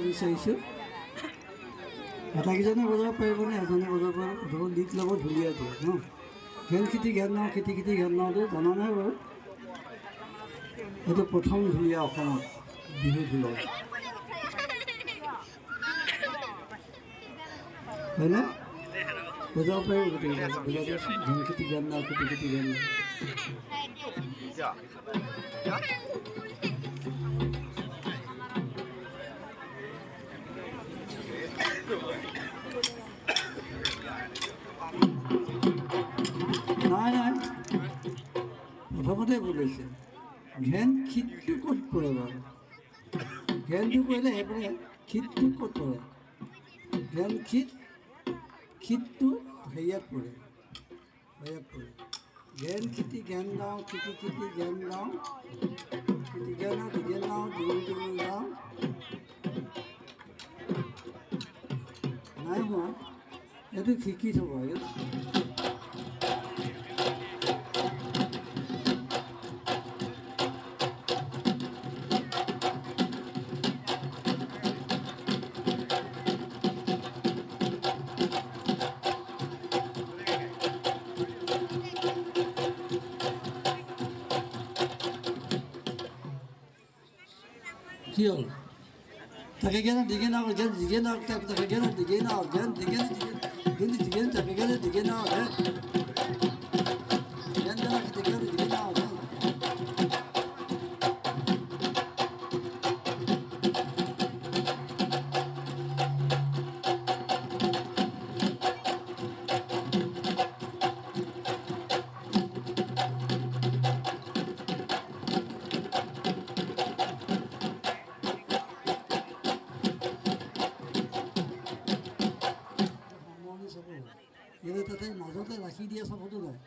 বিচাৰিছোঁ আটাইকেইজনে বজাব পাৰিবনে এজনে বজাব পাৰিব প্ৰথমত গীত ল'ব ঢুলীয়াটোৱে ন ঘেন খেতি ঘেন নাও খেতি খেতি ঘেন নাওটো জানা নাই বাৰু এইটো প্ৰথম ঢুলীয়া অসমত বিহু ঢোলৰ হয়নে বজাব পাৰিব গোটেইকেইটা বজাই দিয়াচোন ঘেন খেতি ঘেন নাও খেতি খেতি ঘেন নাও নাই নাই প্ৰথমতে ভুল হৈছে ঘেন খিতটো ক'ত পৰে বাৰু ঘেনটো পৰিলে সেইপৰে খিতটো ক'ত পৰে ঘেন খিতটো হেৰিয়াত পৰে ঘেন খেতি ঘেন গাওঁ খেতি খেতি ঘেন গাওঁ খেতি ঘেন গাওঁ দূৰ দূৰ গাওঁ নাই হোৱা এইটো শিকি থ'ব কি হ'ল তাকে গেন দিগে নাও গেন দিগে নাও তাকে গেন দিগে নাও গেন দিগে দিগে তাকে গেন দিগে নাও গেন গেন গেন দিগে দিগে নাও গেন এইটো তাতে মাজতে ৰাখি দিয়া চাবতো নাই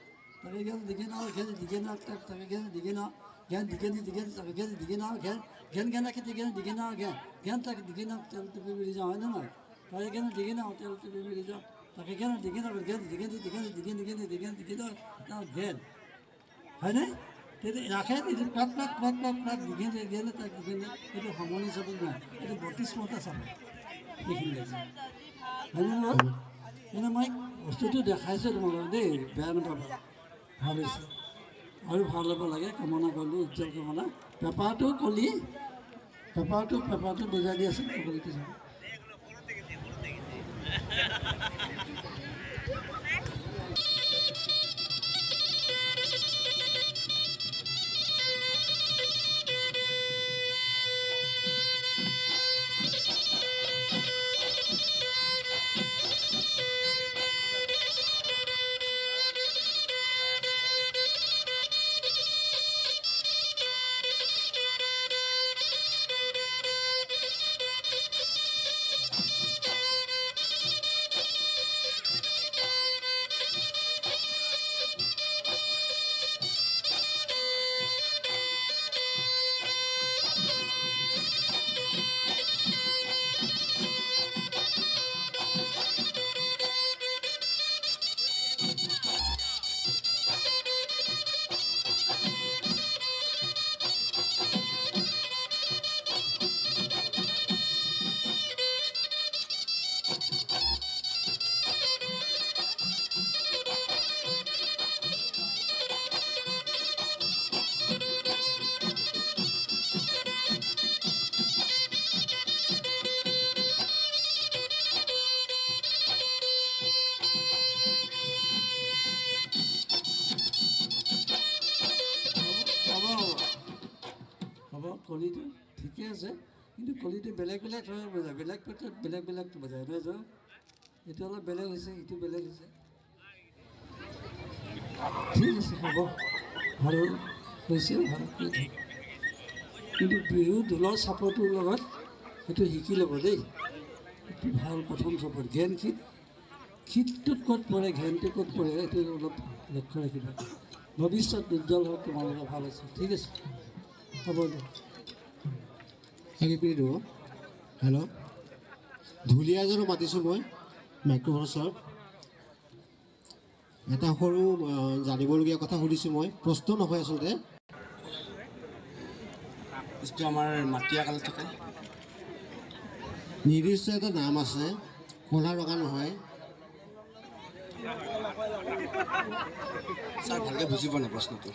তাকে গেন দিগে নাও ঘেন দিগে নাও তাকে গেন দিগে নাও ঘেন দিগে দিগে তাকে গেন দিগে নাও ঘেন ঘেন ঘেন খেতি গেন দিগে নাও ঘেন ঘেন তাকে দিগে নাও তেল টুপি মিলি যাওঁ হয়নে নহয় তাকে গেন দিগে নাও তেল টুপি মিলি যাওঁ তাকে গেন দিগে নাও ঘেন দিগে দিগে দিগে দিগে দিগে দিগে নাও ঘেন হয়নে তেতিয়া ৰাখে এইটো পাত পাত পাত পাত পাত দিগে দিগে তাক দিগে এইটো সমনি চাব নাই এইটো 32 মতে চাব এইখিনি লাগিছে হয়নে নহয় মানে মই বস্তুটো দেখাইছোঁ তোমালোকক দেই বেয়া নাপাবা ভাল হৈছে আৰু ভাল হ'ব লাগে কামনা কৰিলোঁ উজ্জ্বল কামনা পেপাৰটো বুজাই দি আছে কলিটো চাব হ'ব কলিটো ঠিকে আছে কিন্তু কলিটো বেলেগ বেলেগ ধৰণে বজায় বেলেগ ক্ষেত্ৰত বেলেগ বেলেগটো বজায় নহয় জানো এইটো অলপ বেলেগ হৈছে ইটো বেলেগ হৈছে ঠিক আছে হ'ব ভাল হৈছে ভাল কিন্তু বিহু ঢোলৰ চাপৰটোৰ লগত সেইটো শিকি ল'ব দেই এইটো ভাল প্ৰথম চাপৰ ঘেন খিতটোত ক'ত পৰে ঘেনটো ক'ত পৰে এইটো অলপ লক্ষ্য ৰাখিবা ভৱিষ্যত উজ্জ্বল হওক তোমালোকৰ ভাল আছে ঠিক আছে হ'ব দিয়ক হেৰি কৰি দিব হেল্ল' ঢুলীয়া এজনো মাতিছোঁ মই মাইক্ৰফোনৰ ওচৰত এটা সৰু জানিবলগীয়া কথা সুধিছোঁ মই প্ৰশ্ন নহয় আচলতে যিটো আমাৰ মাটিয়া কালত থাকে নিৰ্দিষ্ট এটা নাম আছে, ক'লা ৰঙা নহয়। ছাৰ ভালকৈ বুজি পোৱা নাই প্ৰশ্নটো।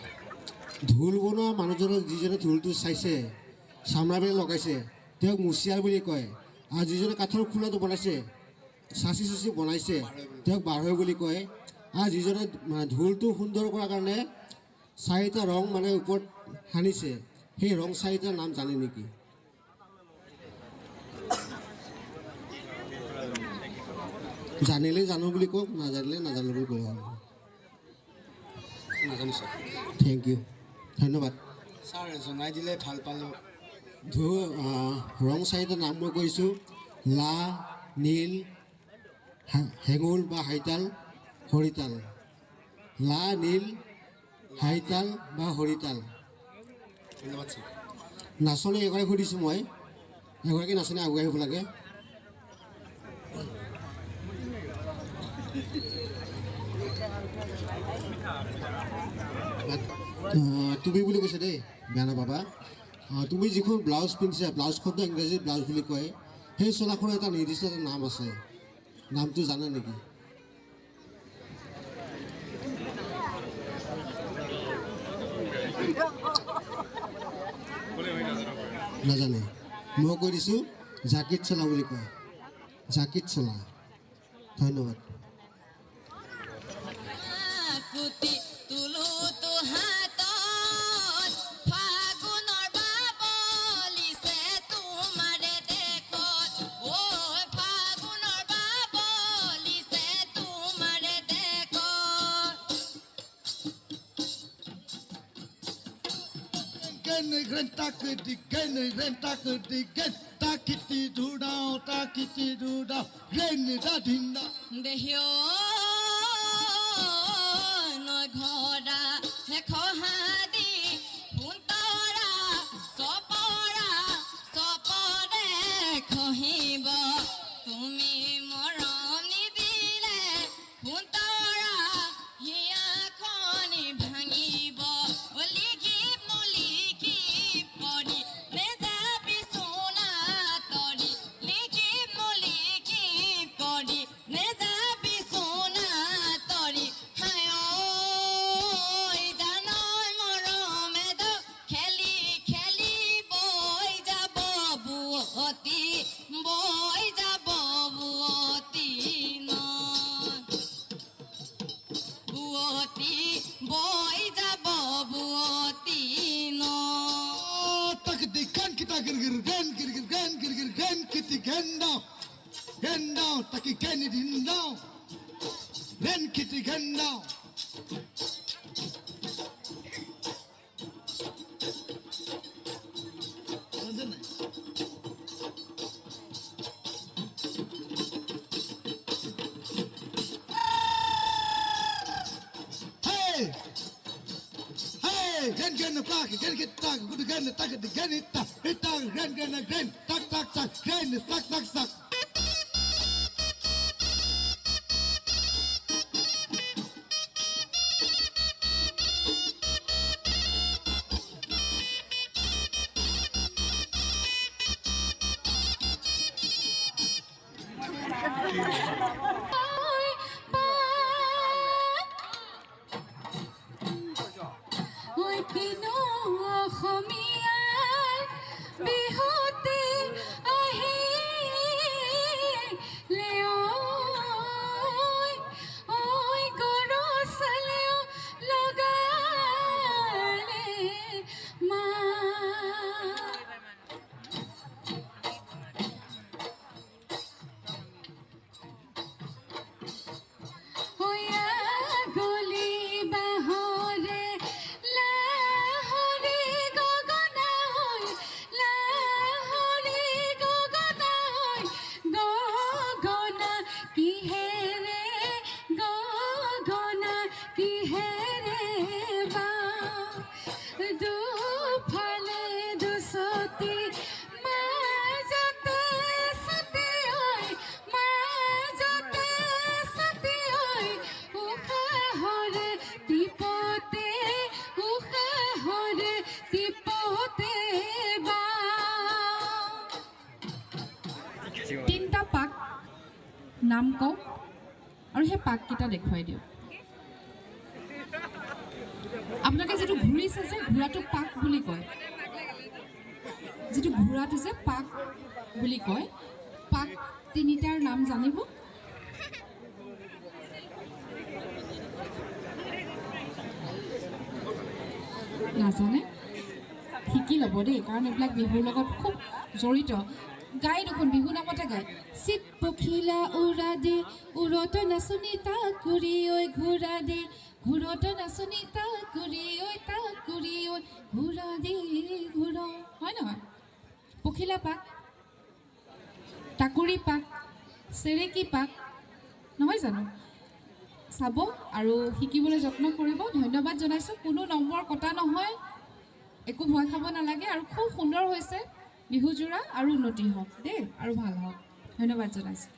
ঢোল বনোৱা মানুহজনক যিজনে ঢোলটো চাইছে, চামৰাবিলাক লগাইছে, তেওঁক মুচিয়াৰ বুলি কয়। আৰু যিজনে কাঠৰ খোলাটো বনাইছে, চাচি চুচি বনাইছে, তেওঁক বাঢ়ৈ বুলি কয়। আৰু যিজনে ঢোলটো সুন্দৰ কৰাৰ কাৰণে 4টা ৰং মানে ওপৰত সানিছে, সেই ৰং 4টাৰ নাম জানে নেকি? জানিলে জানো বুলি কওক, নাজানিলে নাজানো বুলি কয়। নাজানো ছাৰ। থেংক ইউ, ধন্যবাদ। ছাৰ জনাই দিলে ভাল পালোঁ। ৰং 4টাৰ নাম মই কৈছোঁ: লা, নীল, হেঙুল বা হাইতাল, হৰিতাল। লা, নীল, হাইতাল বা হৰিতাল। ধন্যবাদ ছাৰ। নাচনী এগৰাকী সুধিছোঁ মই, এগৰাকী নাচনী আগুৱাই আহিব লাগে। তুমি বুলি কৈছে দেই, বেয়া নাপাবা। তুমি যিখন ব্লাউজ পিন্ধিছা, ব্লাউজখনটো ইংৰাজীত ব্লাউজ বুলি কয়। সেই চোলাখনৰ এটা নিৰ্দিষ্ট এটা নাম আছে, নামটো জানে নেকি? নাজানে? মই কৈ দিছোঁ, জাকিত চোলা বুলি কয়। জাকিত চোলা। ধন্যবাদ। তিনিটা পাক নাম কওক আৰু সেই পাককেইটা দেখুৱাই দিয়ক আপোনালোকে যিটো ঘূৰিছে যে ঘোঁৰাটো পাক বুলি কয় যিটো ঘোঁৰাটো যে পাক বুলি কয় পাক তিনিটাৰ নাম জানিব নাজানে শিকি ল'ব দেই কাৰণ এইবিলাক বিহুৰ লগত খুব জড়িত গাই দেখোন বিহু নামতে গায় চিত পখিলা উৰা দে উৰত নাচনি তাক কৰি ঐ ঘোঁৰা দে ঘোঁৰত নাচনি তাক কৰি ঐ তাক কৰি ঐ ঘোঁৰা দে ঘোঁৰা হয় নহয় পখিলা পাক টাকুৰি পাক চেৰেকী পাক নহয় জানো চাব আৰু শিকিবলৈ যত্ন কৰিব ধন্যবাদ জনাইছোঁ কোনো নম্বৰ কটা নহয় একো ভয় খাব নালাগে আৰু খুব সুন্দৰ হৈছে বিহুজোৰা আৰু উন্নতি হওক দেই আৰু ভাল হওক ধন্যবাদ জনাইছোঁ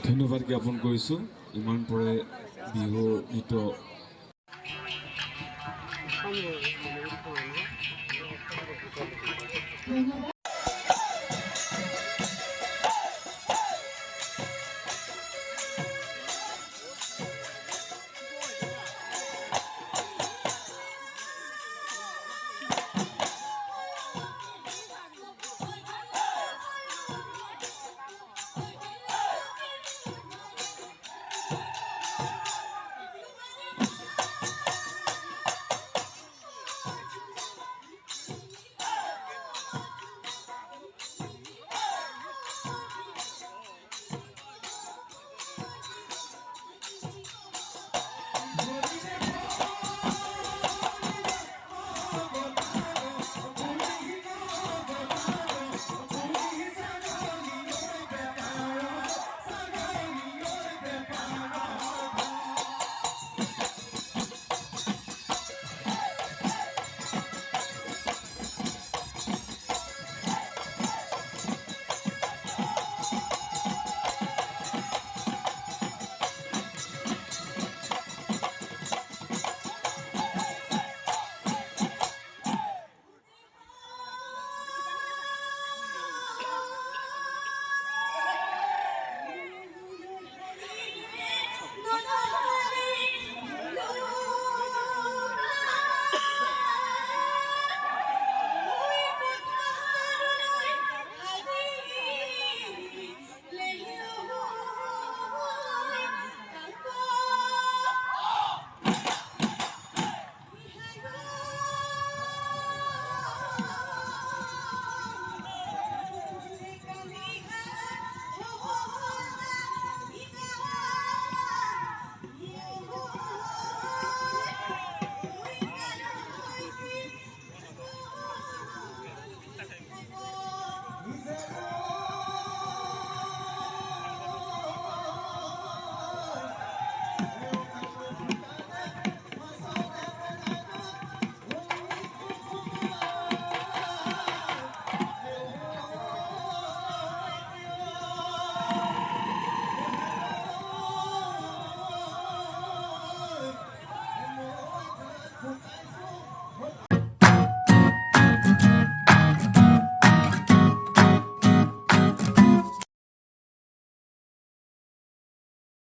ধন্যবাদ জ্ঞাপন কৰিছোঁ ইমান পৰে বিহু নৃত্য